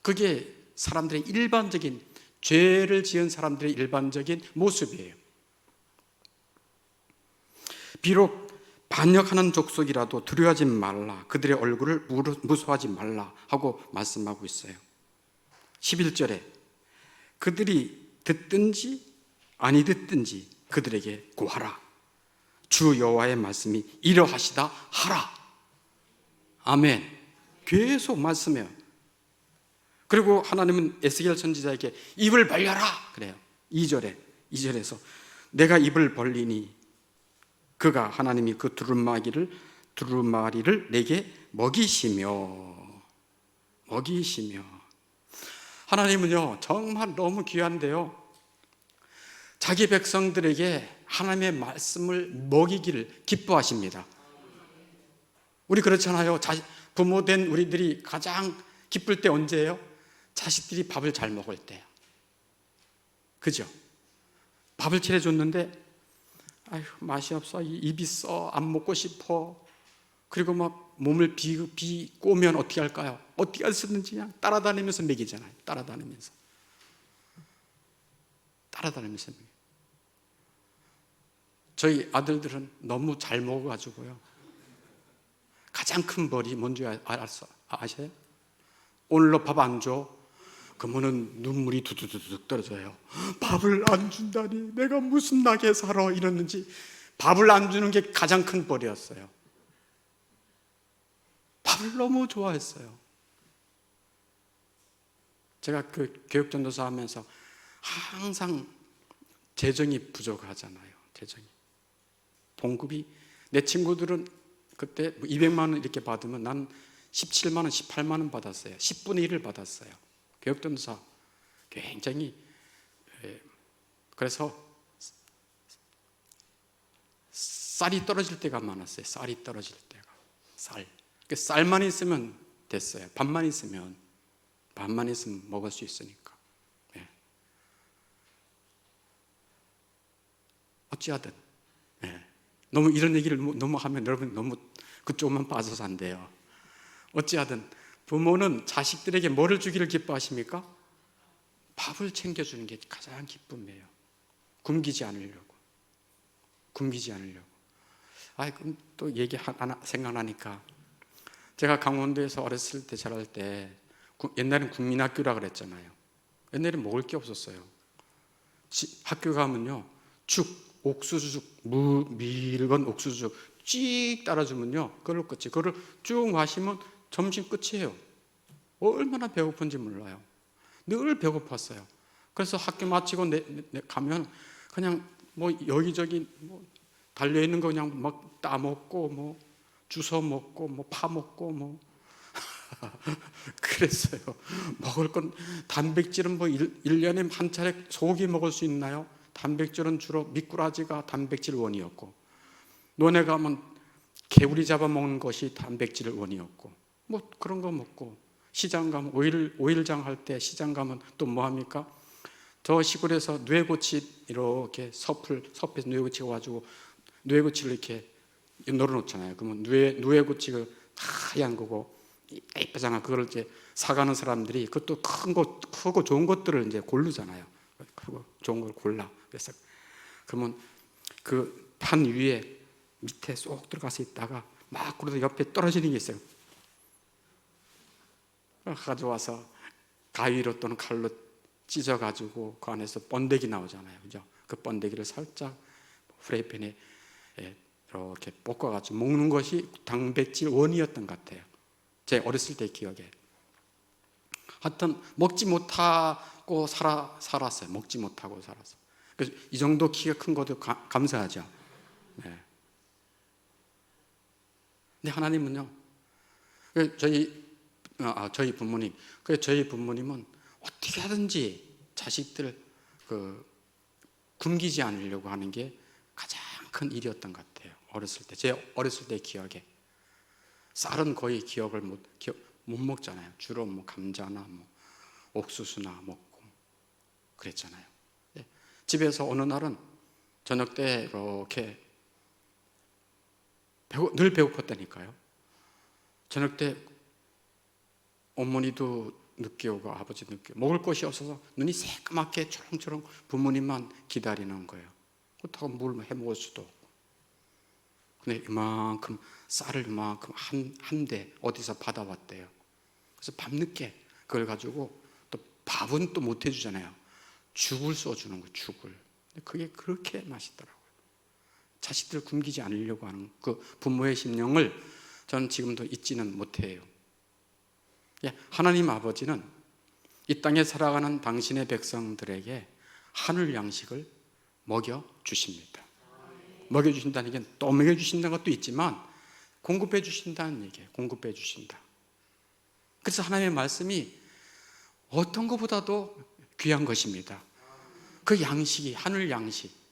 그게 사람들의 일반적인, 죄를 지은 사람들의 일반적인 모습이에요. 비록 반역하는 족속이라도 두려워하지 말라. 그들의 얼굴을 무서워하지 말라 하고 말씀하고 있어요. 11절에 그들이 듣든지 아니 듣든지 그들에게 구하라. 주 여호와의 말씀이 이러하시다 하라. 아멘. 계속 말씀해요. 그리고 하나님은 에스겔 선지자에게 입을 벌려라 그래요. 2절에서 내가 입을 벌리니 그가 하나님이 그 두루마리를 내게 먹이시며 하나님은요 정말 너무 귀한데요 자기 백성들에게 하나님의 말씀을 먹이기를 기뻐하십니다. 우리 그렇잖아요. 부모된 우리들이 가장 기쁠 때 언제예요? 자식들이 밥을 잘 먹을 때요. 그죠? 밥을 차려줬는데 아휴 맛이 없어, 입이 써, 안 먹고 싶어. 그리고 막 몸을 비꼬면 어떻게 할까요? 어떻게 할 수 있는지 그냥 따라다니면서 먹이잖아요. 따라다니면서 먹여요. 저희 아들들은 너무 잘 먹어가지고요 가장 큰 벌이 뭔지 아세요? 오늘로 밥 안 줘? 그러면은 눈물이 두두두둑 떨어져요. 밥을 안 준다니 내가 무슨 낙에 살아 이러는지 밥을 안 주는 게 가장 큰 벌이었어요. 밥을 너무 좋아했어요. 제가 그 교육전도사 하면서 항상 재정이 부족하잖아요. 재정이 봉급이 내 친구들은 그때 200만 원 이렇게 받으면 난 17만 원, 18만 원 받았어요. 10분의 1을 받았어요. 교육전도사 굉장히 그래서 쌀이 떨어질 때가 많았어요. 쌀이 떨어질 때가 쌀만 있으면 됐어요. 밥만 있으면 먹을 수 있으니까. 어찌하든 너무 이런 얘기를 너무 하면 여러분 너무 그쪽만 빠져서 안 돼요. 어찌하든 부모는 자식들에게 뭐를 주기를 기뻐하십니까? 밥을 챙겨주는 게 가장 기쁨이에요. 굶기지 않으려고. 그럼 또 얘기 하나 생각나니까 제가 강원도에서 어렸을 때 자랄 때 옛날엔 국민학교라 그랬잖아요. 옛날엔 먹을 게 없었어요. 학교 가면요 죽, 옥수수죽, 밀건 옥수수죽 쭉 따라주면요 그걸 쭉 마시면 점심 끝이에요. 얼마나 배고픈지 몰라요. 늘 배고팠어요. 그래서 학교 마치고 가면 그냥 뭐 여기저기 뭐 달려있는 거 그냥 막 따먹고 뭐 주워 먹고 뭐 파먹고 뭐 그랬어요. 먹을 건 단백질은 뭐 1년에 한 차례 소고기 먹을 수 있나요? 단백질은 주로 미꾸라지가 단백질 원이었고 논에 가면 개구리 잡아먹는 것이 단백질 원이었고 뭐 그런 거 먹고 시장 가면 오일장 할 때 시장 가면 또 뭐 합니까? 저 시골에서 뇌고치 이렇게 섭에서 뇌고치가 와가지고 뇌고치를 이렇게 널어놓잖아요. 그러면 뇌고치가 하얀 거고 예쁘잖아. 그걸 이제 사가는 사람들이 그것도 크고 좋은 것들을 이제 고르잖아요. 크고 좋은 걸 골라. 그래서 그러면 그 판 위에 밑에 쏙 들어가서 있다가 막 그러다 옆에 떨어지는 게 있어요. 가져와서 가위로 또는 칼로 찢어가지고 그 안에서 번데기 나오잖아요. 그죠? 그 번데기를 살짝 프라이팬에 이렇게 볶아가지고 먹는 것이 단백질 원이었던 것 같아요. 제 어렸을 때 기억에. 하여튼 먹지 못하고 살았어요. 먹지 못하고 살았어요. 그래서 이 정도 키가 큰 것도 감사하죠. 네. 근데 하나님은요, 저희 부모님, 저희 부모님은 어떻게 하든지 자식들 굶기지 않으려고 하는 게 가장 큰 일이었던 것 같아요. 어렸을 때, 제 어렸을 때 기억에. 쌀은 거의 기억을 못 먹잖아요. 주로 뭐 감자나 뭐 옥수수나 먹고 그랬잖아요. 네. 집에서 어느 날은 저녁 때 이렇게 늘 배고팠다니까요. 저녁 때 어머니도 늦게 오고 아버지 늦게 먹을 것이 없어서 눈이 새까맣게 초롱초롱 부모님만 기다리는 거예요. 그렇다고 뭘 해 먹을 수도 없고. 근데 이만큼 쌀을 이만큼 한 대 어디서 받아왔대요. 그래서 밤늦게 그걸 가지고 또 밥은 또 못 해주잖아요. 죽을 써주는 거예요. 죽을. 그게 그렇게 맛있더라고요. 자식들 굶기지 않으려고 하는 그 부모의 심령을 저는 지금도 잊지는 못해요. 하나님 아버지는 이 땅에 살아가는 당신의 백성들에게 하늘 양식을 먹여주십니다. 먹여주신다는 게 또 먹여주신다는 것도 있지만 공급해 주신다는 얘기예요. 공급해 주신다. 그래서 하나님의 말씀이 어떤 것보다도 귀한 것입니다. 그 양식이 하늘 양식.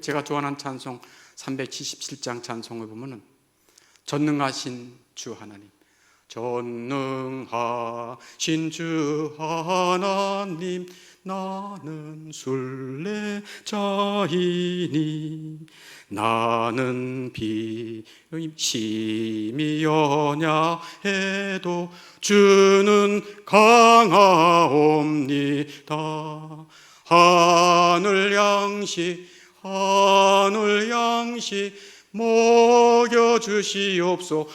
제가 좋아하는 찬송 377장 찬송을 보면은 전능하신 주 하나님, 전능하신 주 하나님, 나는 순례자이니 나는 비심이 연약해도 주는 강하옵니다. 하늘 양식 먹여주시옵소서.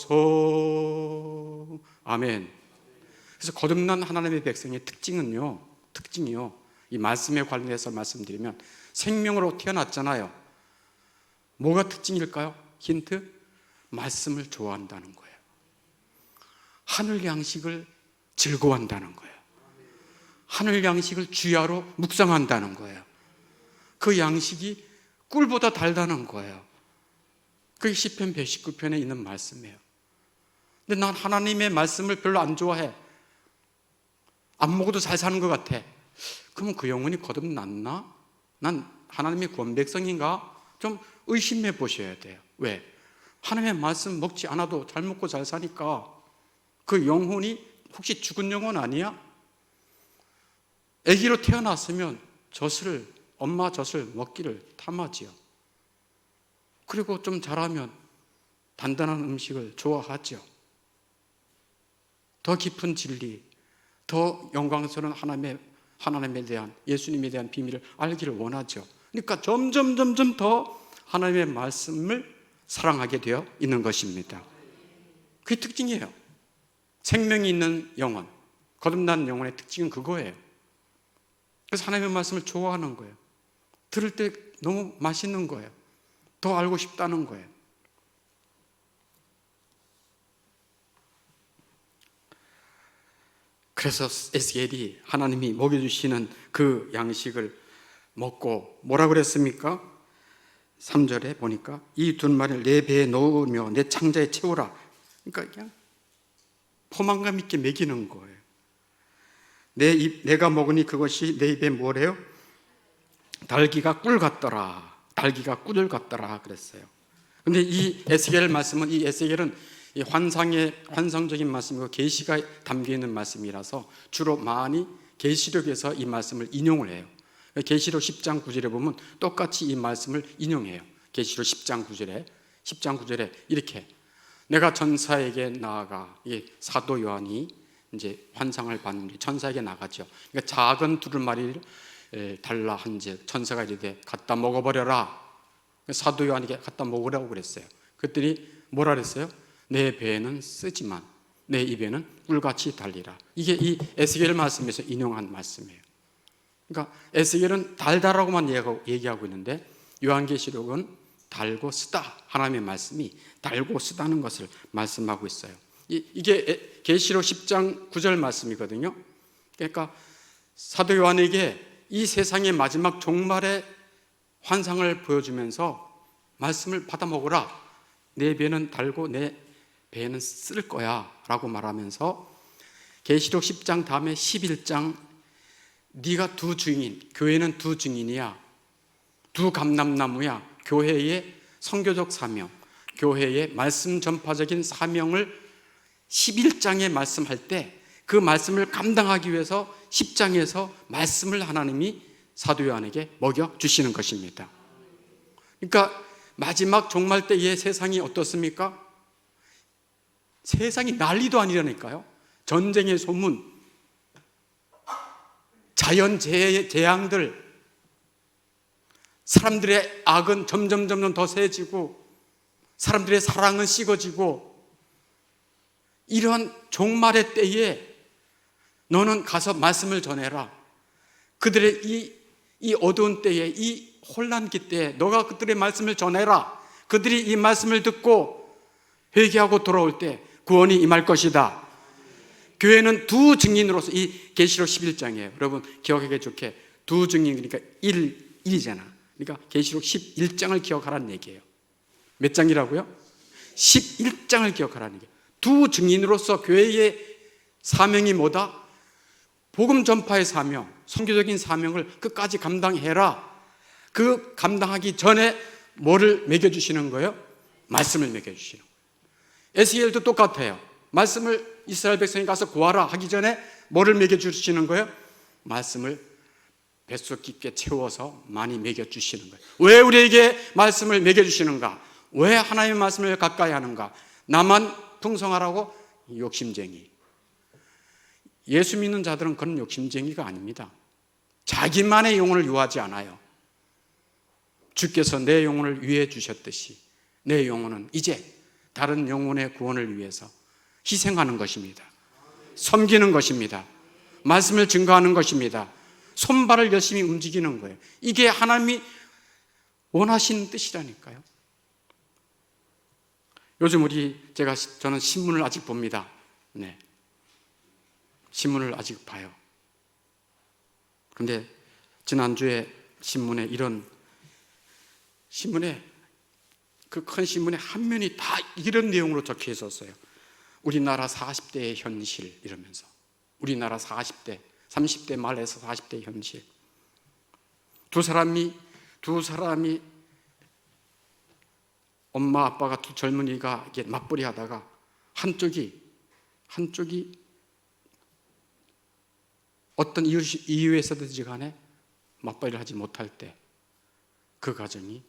먹여주시옵소서. 아멘. 그래서 거듭난 하나님의 백성의 특징이요. 이 말씀에 관련해서 말씀드리면 생명으로 태어났잖아요. 뭐가 특징일까요? 힌트? 말씀을 좋아한다는 거예요. 하늘 양식을 즐거워한다는 거예요. 하늘 양식을 주야로 묵상한다는 거예요. 그 양식이 꿀보다 달다는 거예요. 그게 시편 119편에 있는 말씀이에요. 근데 난 하나님의 말씀을 별로 안 좋아해. 안 먹어도 잘 사는 것 같아. 그러면 그 영혼이 거듭났나? 난 하나님의 구원 백성인가? 좀 의심해 보셔야 돼요. 왜? 하나님의 말씀 먹지 않아도 잘 먹고 잘 사니까 그 영혼이 혹시 죽은 영혼 아니야? 아기로 태어났으면 엄마 젖을 먹기를 탐하지요. 그리고 좀 자라면 단단한 음식을 좋아하죠. 더 깊은 진리, 더 영광스러운 하나님에 대한, 예수님에 대한 비밀을 알기를 원하죠. 그러니까 점점 더 하나님의 말씀을 사랑하게 되어 있는 것입니다. 그게 특징이에요. 생명이 있는 영혼, 거듭난 영혼의 특징은 그거예요. 그래서 하나님의 말씀을 좋아하는 거예요. 들을 때 너무 맛있는 거예요. 더 알고 싶다는 거예요. 그래서 에스겔이 하나님이 먹여주시는 그 양식을 먹고 뭐라 그랬습니까? 3절에 보니까 이 두루마리를 내 배에 넣으며 내 창자에 채우라. 그러니까 그냥 포만감 있게 먹이는 거예요. 내가 먹으니 그것이 내 입에 뭐래요? 달기가 꿀 같더라. 달기가 꿀 같더라 그랬어요. 근데 이 에스겔 말씀은, 이 에스겔은 이 환상적인 말씀이고 계시가 담겨 있는 말씀이라서 주로 많이 계시록에서 이 말씀을 인용을 해요. 계시록 10장 9절에 보면 똑같이 이 말씀을 인용해요. 계시록 10장 9절에 이렇게 내가 전사에게 나아가, 이게 사도 요한이 이제 환상을 봤는데 천사에게 나가죠. 그러니까 작은 두루마리를 달라 한즉 천사가 이르되 갖다 먹어버려라. 사도 요한에게 갖다 먹으라고 그랬어요. 그랬더니 뭐라 그랬어요? 내 배에는 쓰지만 내 입에는 꿀같이 달리라. 이게 이 에스겔 말씀에서 인용한 말씀이에요. 그러니까 에스겔은 달다라고만 얘기하고 있는데 요한계시록은 달고 쓰다, 하나님의 말씀이 달고 쓰다는 것을 말씀하고 있어요. 이게 계시록 10장 9절 말씀이거든요. 그러니까 사도 요한에게 이 세상의 마지막 종말의 환상을 보여주면서 말씀을 받아 먹으라. 내 배는 달고 내 배는 쓸 거야 라고 말하면서 계시록 10장 다음에 11장 네가 두 증인, 교회는 두 증인이야, 두 감람나무야. 교회의 선교적 사명, 교회의 말씀 전파적인 사명을 11장에 말씀할 때 그 말씀을 감당하기 위해서 10장에서 말씀을 하나님이 사도 요한에게 먹여주시는 것입니다. 그러니까 마지막 종말 때의 세상이 어떻습니까? 세상이 난리도 아니라니까요. 전쟁의 소문, 자연 재앙들, 사람들의 악은 점점 더 세지고 사람들의 사랑은 식어지고, 이런 종말의 때에 너는 가서 말씀을 전해라. 그들의 이 어두운 때에, 이 혼란기 때에 너가 그들의 말씀을 전해라. 그들이 이 말씀을 듣고 회개하고 돌아올 때 구원이 임할 것이다. 교회는 두 증인으로서, 이 계시록 11장이에요. 여러분 기억하기 좋게 두 증인, 그러니까 1이잖아. 그러니까 계시록 11장을 기억하라는 얘기예요. 몇 장이라고요? 11장을 기억하라는 얘기예요. 두 증인으로서 교회의 사명이 뭐다? 복음 전파의 사명, 선교적인 사명을 끝까지 감당해라. 그 감당하기 전에 뭐를 먹여주시는 거예요? 말씀을 먹여주시는 거예요. 에스겔도 똑같아요. 말씀을 이스라엘 백성이 가서 구하라 하기 전에 뭐를 먹여주시는 거예요? 말씀을 뱃속 깊게 채워서 많이 먹여주시는 거예요. 왜 우리에게 말씀을 먹여주시는가? 왜 하나님의 말씀을 가까이 하는가? 나만 풍성하라고? 욕심쟁이. 예수 믿는 자들은 그런 욕심쟁이가 아닙니다. 자기만의 영혼을 유하지 않아요. 주께서 내 영혼을 위해 주셨듯이 내 영혼은 이제 다른 영혼의 구원을 위해서 희생하는 것입니다. 섬기는 것입니다. 말씀을 증거하는 것입니다. 손발을 열심히 움직이는 거예요. 이게 하나님이 원하시는 뜻이라니까요. 요즘 저는 신문을 아직 봅니다. 네. 신문을 아직 봐요. 그런데 지난주에 신문에 그 큰 신문에 한 면이 다 이런 내용으로 적혀 있었어요. 우리나라 40대의 현실 이러면서, 우리나라 40대, 30대 말에서 40대 현실. 두 사람이 엄마 아빠가 두 젊은이가 이게 맞벌이 하다가 한쪽이 어떤 이유에서든지 간에 맞벌이를 하지 못할 때 그 가정이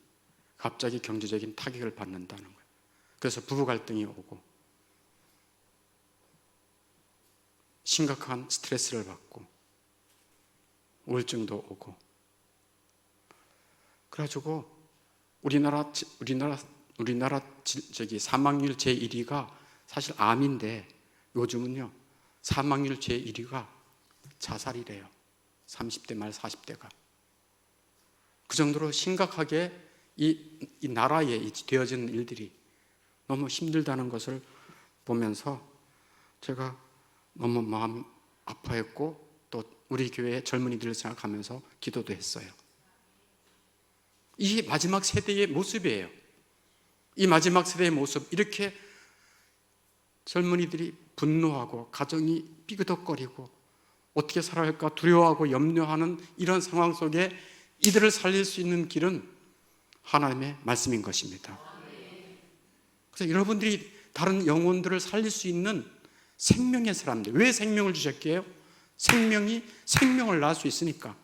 갑자기 경제적인 타격을 받는다는 거예요. 그래서 부부 갈등이 오고 심각한 스트레스를 받고 우울증도 오고, 그래가지고 우리나라 사망률 제1위가 사실 암인데 요즘은요 사망률 제1위가 자살이래요. 30대 말 40대가. 그 정도로 심각하게 이 나라에 되어지는 일들이 너무 힘들다는 것을 보면서 제가 너무 마음 아파했고, 또 우리 교회의 젊은이들을 생각하면서 기도도 했어요. 이 마지막 세대의 모습이에요. 이 마지막 세대의 모습, 이렇게 젊은이들이 분노하고 가정이 삐그덕거리고 어떻게 살아야 할까 두려워하고 염려하는 이런 상황 속에 이들을 살릴 수 있는 길은 하나님의 말씀인 것입니다. 그래서 여러분들이 다른 영혼들을 살릴 수 있는 생명의 사람들, 왜 생명을 주셨게요? 생명이 생명을 낳을 수 있으니까.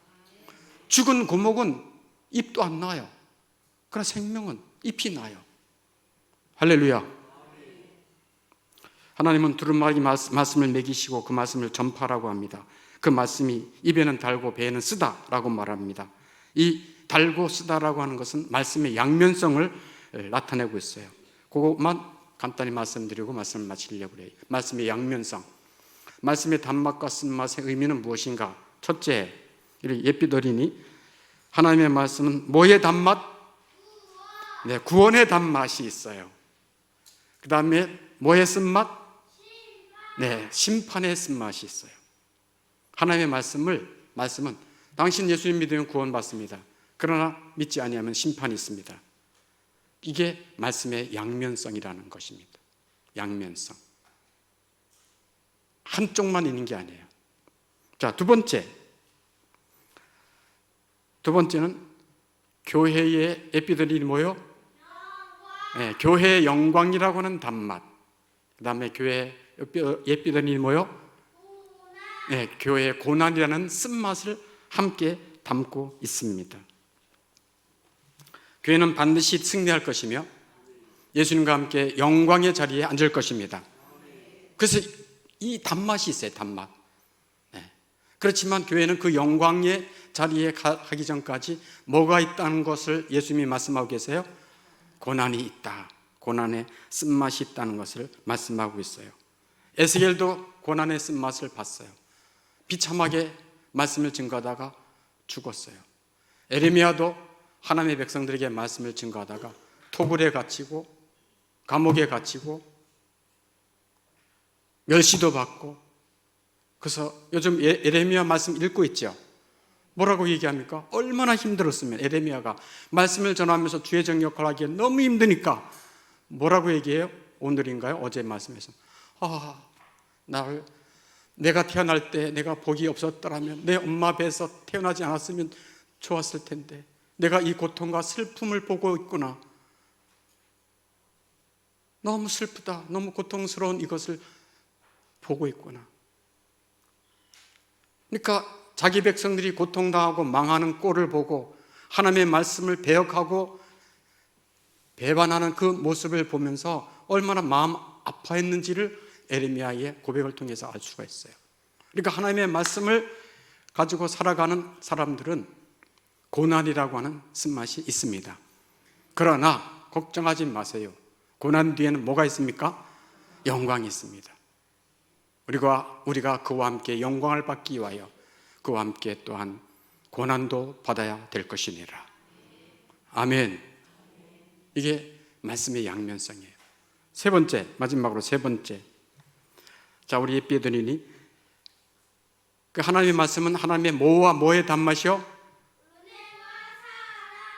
죽은 고목은 잎도 안 나요. 그러나 생명은 잎이 나요. 할렐루야. 하나님은 두루마리 말씀을 먹이시고 그 말씀을 전파하라고 합니다. 그 말씀이 입에는 달고 배에는 쓰다라고 말합니다. 이 달고 쓰다라고 하는 것은 말씀의 양면성을 나타내고 있어요. 그것만 간단히 말씀드리고 말씀을 마치려고 해요. 말씀의 양면성, 말씀의 단맛과 쓴맛의 의미는 무엇인가? 첫째, 예삐더리니 하나님의 말씀은 뭐의 단맛? 네, 구원의 단맛이 있어요. 그 다음에 뭐의 쓴맛? 네, 심판의 쓴맛이 있어요. 하나님의 말씀은 당신 예수님 믿으면 구원받습니다. 그러나 믿지 아니하면 심판이 있습니다. 이게 말씀의 양면성이라는 것입니다. 양면성. 한쪽만 있는 게 아니에요. 자, 두 번째는 교회의 에피들이 뭐요? 네, 교회의 영광이라고 하는 단맛. 그 다음에 교회의 에피들이 뭐요? 네, 교회의 고난이라는 쓴맛을 함께 담고 있습니다. 교회는 반드시 승리할 것이며 예수님과 함께 영광의 자리에 앉을 것입니다. 그래서 이 단맛이 있어요. 단맛. 네. 그렇지만 교회는 그 영광의 자리에 가기 전까지 뭐가 있다는 것을 예수님이 말씀하고 계세요. 고난이 있다. 고난의 쓴맛이 있다는 것을 말씀하고 있어요. 에스겔도 고난의 쓴맛을 봤어요. 비참하게 말씀을 증거하다가 죽었어요. 에레미야도 하나님의 백성들에게 말씀을 증거하다가 토굴에 갇히고 감옥에 갇히고 멸시도 받고, 그래서 요즘 에레미야 말씀 읽고 있죠. 뭐라고 얘기합니까? 얼마나 힘들었으면 에레미야가 말씀을 전하면서 주의 정역을 하기에 너무 힘드니까 뭐라고 얘기해요? 오늘인가요? 어제 말씀에서 내가 태어날 때 내가 복이 없었더라면, 내 엄마 배에서 태어나지 않았으면 좋았을 텐데 내가 이 고통과 슬픔을 보고 있구나. 너무 슬프다. 너무 고통스러운 이것을 보고 있구나. 그러니까 자기 백성들이 고통당하고 망하는 꼴을 보고 하나님의 말씀을 배역하고 배반하는 그 모습을 보면서 얼마나 마음 아파했는지를 에레미야의 고백을 통해서 알 수가 있어요. 그러니까 하나님의 말씀을 가지고 살아가는 사람들은 고난이라고 하는 쓴맛이 있습니다. 그러나 걱정하지 마세요. 고난 뒤에는 뭐가 있습니까? 영광이 있습니다. 우리가 그와 함께 영광을 받기 위하여 그와 함께 또한 고난도 받아야 될 것이니라. 아멘. 이게 말씀의 양면성이에요. 마지막으로 세 번째. 자, 우리 예삐드리니 그 하나님의 말씀은 하나님의 뭐와 뭐의 단맛이요?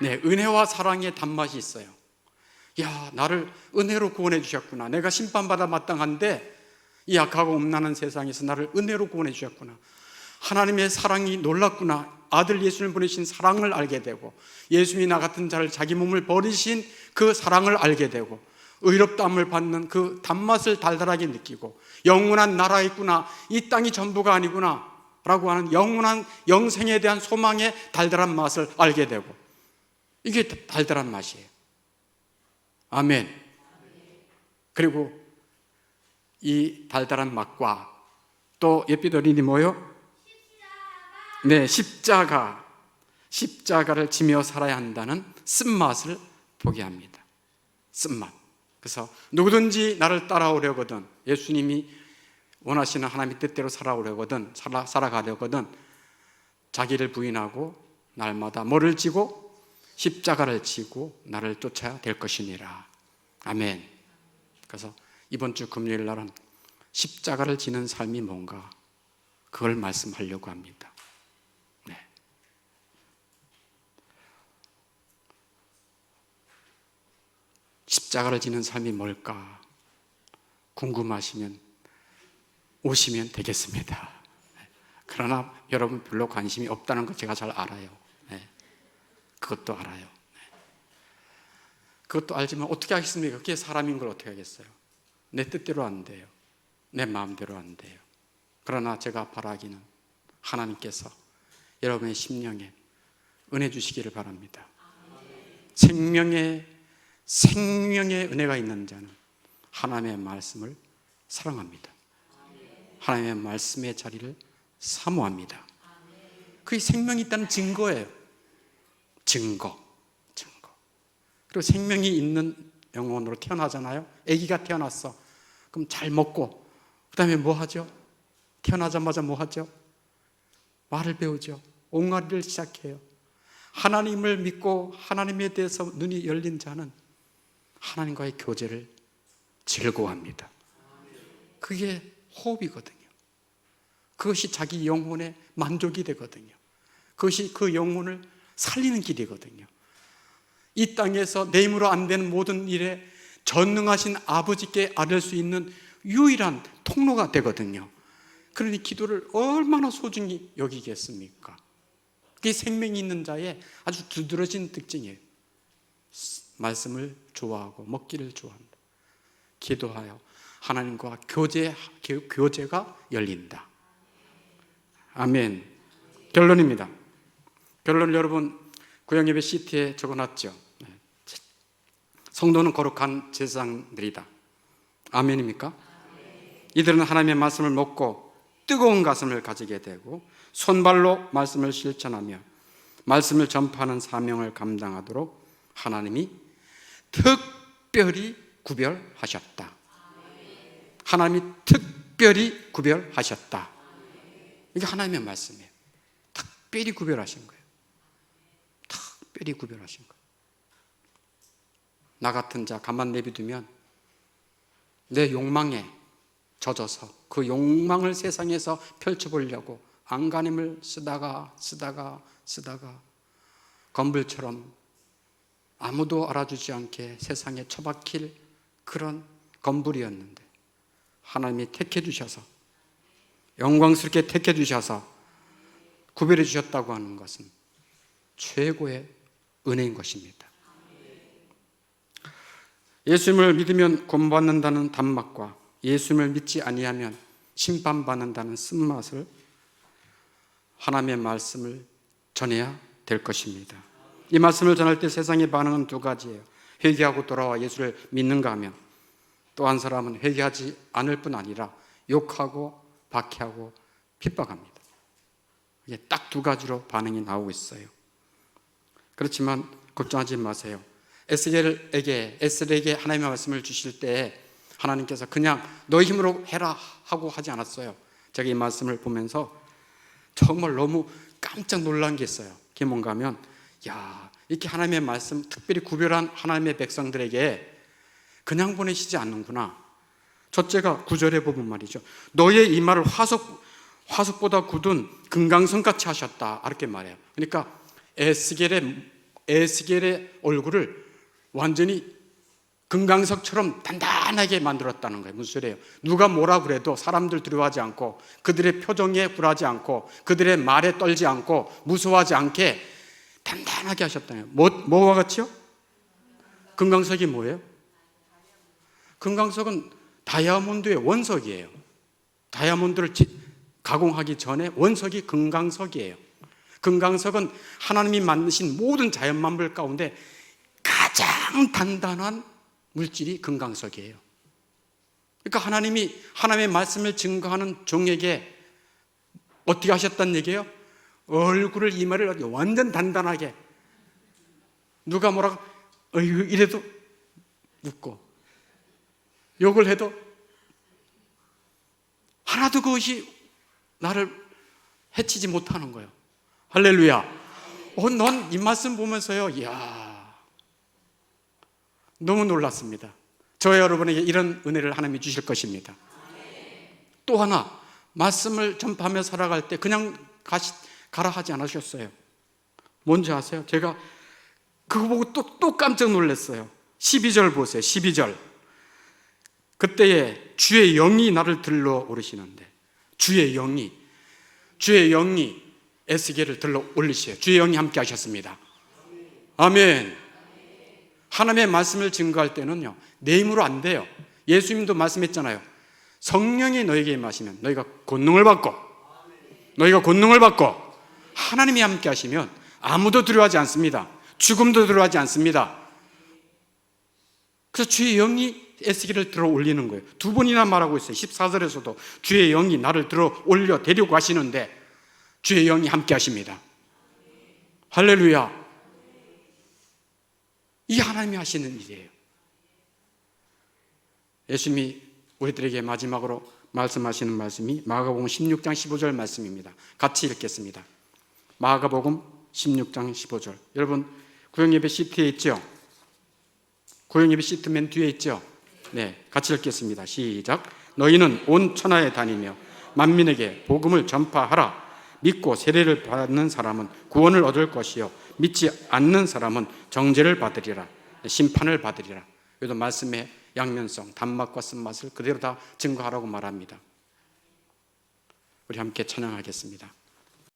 네, 은혜와 사랑의 단맛이 있어요. 야, 나를 은혜로 구원해 주셨구나. 내가 심판받아 마땅한데 이 악하고 음란한 세상에서 나를 은혜로 구원해 주셨구나. 하나님의 사랑이 놀랍구나. 아들 예수님을 보내신 사랑을 알게 되고, 예수님이 나 같은 자를 자기 몸을 버리신 그 사랑을 알게 되고, 의롭다함을 받는 그 단맛을 달달하게 느끼고, 영원한 나라에 있구나, 이 땅이 전부가 아니구나 라고 하는 영원한 영생에 대한 소망의 달달한 맛을 알게 되고, 이게 달달한 맛이에요. 아멘. 그리고 이 달달한 맛과 또 예삐더리니 뭐요? 네, 십자가를 지며 살아야 한다는 쓴맛을 보게 합니다. 쓴맛. 그래서 누구든지 나를 따라오려거든, 예수님이 원하시는 하나님의 뜻대로 살아가려거든 자기를 부인하고 날마다 뭐를 지고? 십자가를 지고 나를 쫓아야 될 것이니라. 아멘. 그래서 이번 주 금요일 날은 십자가를 지는 삶이 뭔가, 그걸 말씀하려고 합니다. 네. 십자가를 지는 삶이 뭘까 궁금하시면 오시면 되겠습니다. 그러나 여러분 별로 관심이 없다는 거 제가 잘 알아요. 네. 그것도 알아요. 네. 그것도 알지만 어떻게 하겠습니까? 그게 사람인 걸 어떻게 하겠어요? 내 뜻대로 안 돼요. 내 마음대로 안 돼요. 그러나 제가 바라기는 하나님께서 여러분의 심령에 은혜 주시기를 바랍니다. 생명의 은혜가 있는 자는 하나님의 말씀을 사랑합니다. 하나님의 말씀의 자리를 사모합니다. 그게 생명이 있다는 증거예요. 증거. 그리고 생명이 있는 영혼으로 태어나잖아요. 아기가 태어났어. 그럼 잘 먹고 그 다음에 뭐 하죠? 태어나자마자 뭐 하죠? 말을 배우죠. 옹알이를 시작해요. 하나님을 믿고 하나님에 대해서 눈이 열린 자는 하나님과의 교제를 즐거워합니다. 그게 호흡이거든요. 그것이 자기 영혼의 만족이 되거든요. 그것이 그 영혼을 살리는 길이거든요. 이 땅에서 내 힘으로 안 되는 모든 일에 전능하신 아버지께 아뢰 수 있는 유일한 통로가 되거든요. 그러니 기도를 얼마나 소중히 여기겠습니까? 그게 생명이 있는 자의 아주 두드러진 특징이에요. 말씀을 좋아하고 먹기를 좋아한다. 기도하여 하나님과 교제가 열린다. 아멘. 결론입니다. 결론을 여러분 구약예배 시트에 적어놨죠. 성도는 거룩한 제사장들이다. 아멘입니까? 이들은 하나님의 말씀을 먹고 뜨거운 가슴을 가지게 되고 손발로 말씀을 실천하며 말씀을 전파하는 사명을 감당하도록 하나님이 특별히 구별하셨다. 하나님이 특별히 구별하셨다. 이게 하나님의 말씀이에요. 특별히 구별하신 거예요. 특별히 구별하신 거예요. 나 같은 자 가만 내비두면 내 욕망에 젖어서 그 욕망을 세상에서 펼쳐보려고 안간힘을 쓰다가 건불처럼 아무도 알아주지 않게 세상에 처박힐 그런 건불이었는데 하나님이 택해 주셔서 영광스럽게 택해 주셔서 구별해 주셨다고 하는 것은 최고의 은혜인 것입니다. 예수님을 믿으면 구원받는다는 단맛과 예수님을 믿지 아니하면 심판받는다는 쓴맛을 하나님의 말씀을 전해야 될 것입니다. 이 말씀을 전할 때 세상의 반응은 두 가지예요. 회개하고 돌아와 예수를 믿는가 하면 또 한 사람은 회개하지 않을 뿐 아니라 욕하고 박해하고 핍박합니다. 이게 딱 두 가지로 반응이 나오고 있어요. 그렇지만 걱정하지 마세요. 에스겔에게 하나님의 말씀을 주실 때 하나님께서 그냥 너희 힘으로 해라 하고 하지 않았어요. 제가 이 말씀을 보면서 정말 너무 깜짝 놀란 게 있어요. 그게 뭔가 하면 이렇게 하나님의 말씀 특별히 구별한 하나님의 백성들에게 그냥 보내시지 않는구나. 첫째가 9절에 보면 말이죠. 너의 이마를 화석보다 굳은 금강석같이 하셨다. 이렇게 말해요. 그러니까 에스겔의 얼굴을 완전히 금강석처럼 단단하게 만들었다는 거예요. 무슨 소리예요? 누가 뭐라 그래도 사람들 두려워하지 않고 그들의 표정에 굴하지 않고 그들의 말에 떨지 않고 무서워하지 않게 단단하게 하셨다는 거예요. 뭐와 같이요? 금강석이 뭐예요? 금강석은 다이아몬드의 원석이에요. 다이아몬드를 가공하기 전에 원석이 금강석이에요. 금강석은 하나님이 만드신 모든 자연 만물 가운데 가장 단단한 물질이 금강석이에요. 그러니까 하나님이 하나님의 말씀을 증거하는 종에게 어떻게 하셨다는 얘기예요? 얼굴을 이마를 완전 단단하게 누가 뭐라고 이래도 웃고 욕을 해도 하나도 그것이 나를 해치지 못하는 거예요. 할렐루야. 넌 이 말씀 보면서요, 너무 놀랐습니다. 저와 여러분에게 이런 은혜를 하나님이 주실 것입니다. 또 하나, 말씀을 전파하며 살아갈 때 그냥 가라 하지 않으셨어요. 뭔지 아세요? 제가 그거 보고 또 깜짝 놀랐어요. 12절 보세요. 12절. 그때에 주의 영이 나를 들러 오르시는데 주의 영이 에스겔을 들러 올리세요. 주의 영이 함께 하셨습니다. 아멘. 하나님의 말씀을 증거할 때는요, 내 힘으로 안 돼요. 예수님도 말씀했잖아요. 성령이 너에게 임하시면 너희가 권능을 받고 하나님이 함께 하시면 아무도 두려워하지 않습니다. 죽음도 두려워하지 않습니다. 그래서 주의 영이 에스겔을 들어 올리는 거예요. 두 번이나 말하고 있어요. 14절에서도 주의 영이 나를 들어 올려 데리고 가시는데 주의 영이 함께 하십니다. 할렐루야. 이 하나님이 하시는 일이에요. 예수님이 우리들에게 마지막으로 말씀하시는 말씀이 마가복음 16장 15절 말씀입니다. 같이 읽겠습니다. 마가복음 16장 15절. 여러분 구역예배 시트에 있죠? 구역예배 시트 맨 뒤에 있죠? 네, 같이 읽겠습니다. 시작. 너희는 온 천하에 다니며 만민에게 복음을 전파하라. 믿고 세례를 받는 사람은 구원을 얻을 것이요 믿지 않는 사람은 정죄를 받으리라. 심판을 받으리라. 여기도 말씀의 양면성, 단맛과 쓴맛을 그대로 다 증거하라고 말합니다. 우리 함께 찬양하겠습니다.